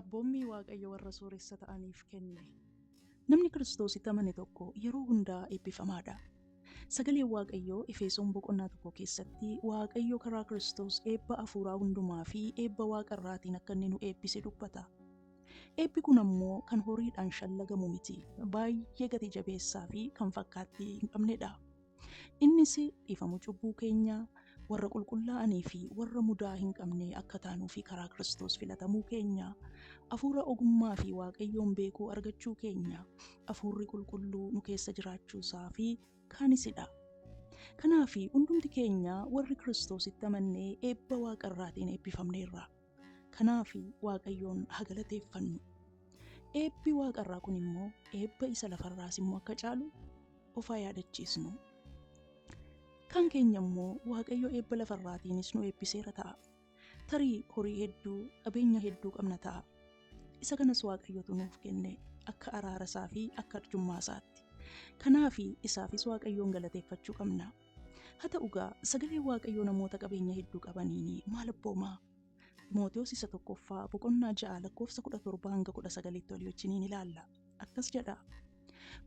Abboommii Waaqayyo warra sooressa ta'aniif kenne. Namni Kiristoositti amane tokko yeroo hundaa eebbifamaadha. Sagaleen Waaqayyoo Efesoon boqonnaa 1 keessatti Waaqayyo karaa Kiristoos eebba hafuuraa hundumaa fi eebba waaqarraatiin akka inni nu eebbise dubbata. Eebbi kun ammoo kan horiidhaan shallagamu miti. Baay'ee gati jabeessaa fi kan fakkaattii hin qabnedha. Innis dhiifamuu cubbuu keenya, warra qulqullaa'anii fi warra mudaa hin qabne akka taanuu fi karaa Kiristoos filatamuu keenya, hafuura ogummaa fi Waaqayyoon beekuu argachuu keenya, hafuurri qulqulluu nu keessa jiraachuusaa fi kaanisidha. Kanaaf hundumti keenya warri Kiristoositti amannee eebba waaqarraatiin eebbifamneerra. Kanaaf Waaqayyoon haa galateeffannu. Eebbi waaqarraa kun immoo eebba isa lafarraas immoo akka caalu of haa yaadachiisnu. Kan keenya immoo Waaqayyo eebba lafarraatiinis nu eebbiseera ta'a. Tarii horii hedduu, qabeenya hedduu qabna ta'a. Isa kanas Waaqayyotu nuuf kenne akka araara isaa fi akka arjummaa isaatti. Kanaaf isaafis Waaqayyoon galateeffachuu qabna. Haa ta'u egaa sagaleen Waaqayyoo namoota qabeenya hedduu qabaniin maal abboomaa? Timootewos isa 1ffaa boqonnaa 6 lakkoofsa 17 hanga 19 olii wajjiniin ilaalla. Akkas jedha.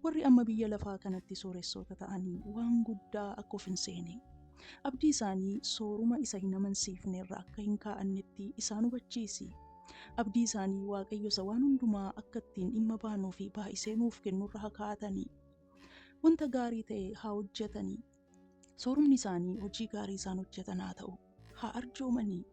Warri amma biyya lafaa kanatti sooressoota ta'anii waan guddaa akka of hin seene. Abdii isaanii sooruma isa hin amansiifnerra akka hin kaa'annetti isaan hubachiisi. Abdii isaanii Waaqayyo isa waan hundumaa akka ittiin dhimma baanuu fi baay'isee nuuf kennurra haa kaa'atanii. Wanta gaarii ta'e haa hojjetanii. Soorumni isaanii hojii gaarii isaan hojjetan haa ta'u. Haa arjoomanii.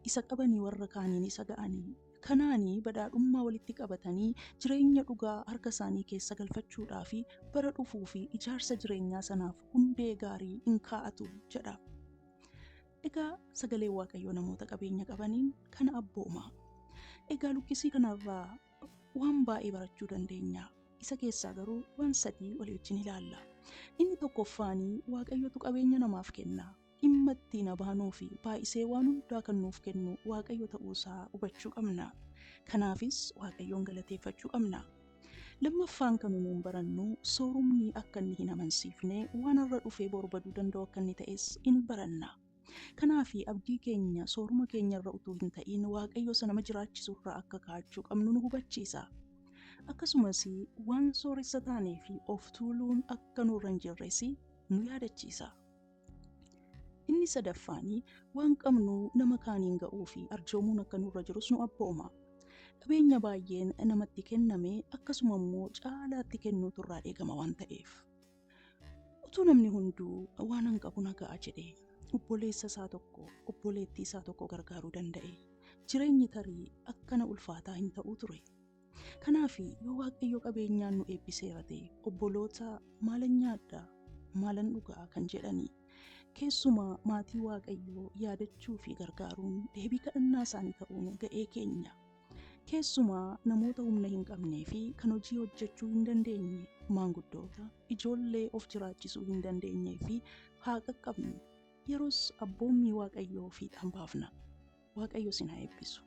Isa qabanii warra kaaniin isa ga'anii. Kanaanii badhaadhummaa walitti qabatanii jireenya dhugaa harka isaanii keessa galfachuudhaa fi bara dhufuu fi ijaarsa jireenyaa sanaaf hundee gaarii hin kaa'atu jedha. Egaa sagalee Waaqayyoo namoota qabeenya qabaniin kana abbooma. Egaa lukkisii kanarraa waan baay'ee barachuu dandeenya. Isa keessaa garuu waan 3 walii wajjin ilaalla. Inni tokkoffaanii Waaqayyotu qabeenya namaaf kenna. Dhimma ittiin baanuu fi baay'isee waan hundaa kan nuuf kennu Waaqayyo ta'uusaa hubachuu qabna. Kanaafis Waaqayyoon galateeffachuu qabna. Lammaffaan kan nuun barannu soorumni akka inni hin amansiifne waan irra dhufee borbaduu danda'u akka inni ta'es in baranna. Kanaaf abdii keenya sooruma keenya irra utuu hin ta'in Waaqayyo sana nama jiraachisurraa akka kaa'achuu qabnu nu hubachiisa. Akkasumas waan sooressa taanee fi of tuuluun akka nurra hin jirres nu yaadachiisa. Inni sadaffaanii waan qabnu nama kaaniin ga'uu fi arjoomuun akka nurra jirus nu abbooma. Qabeenya baay'een namatti kenname akkasuma immoo caalaatti kennuutu irraa eegama waan ta'eef. Utuu namni hunduu waan an qabu nagaa jedhee obboleessa isaa tokko, obboleettii isaa tokko gargaaruu danda'e. Jireenyi tarii akkana ulfaataa hin ta'uu ture. Kanaaf yoo Waaqayyo qabeenyaan nu eebbiseera ta'e obboloota maalan nyaadhaa, maalan dhugaa kan jedhanii. Keessumaa maatii Waaqayyoo yaadachuu fi gargaaruun deebii kadhannaa isaanii ta'uun ga'ee keenya. Keessumaa namoota humna hin qabnee fi kan hojii hojjechuu hin dandeenye, maanguddoota, ijoollee of jiraachisuu hin dandeenyee fi haa qaqqabnu. Yeroos abboommii Waaqayyoo fiixaan baafna. Waaqayyo isin haa eebbisu.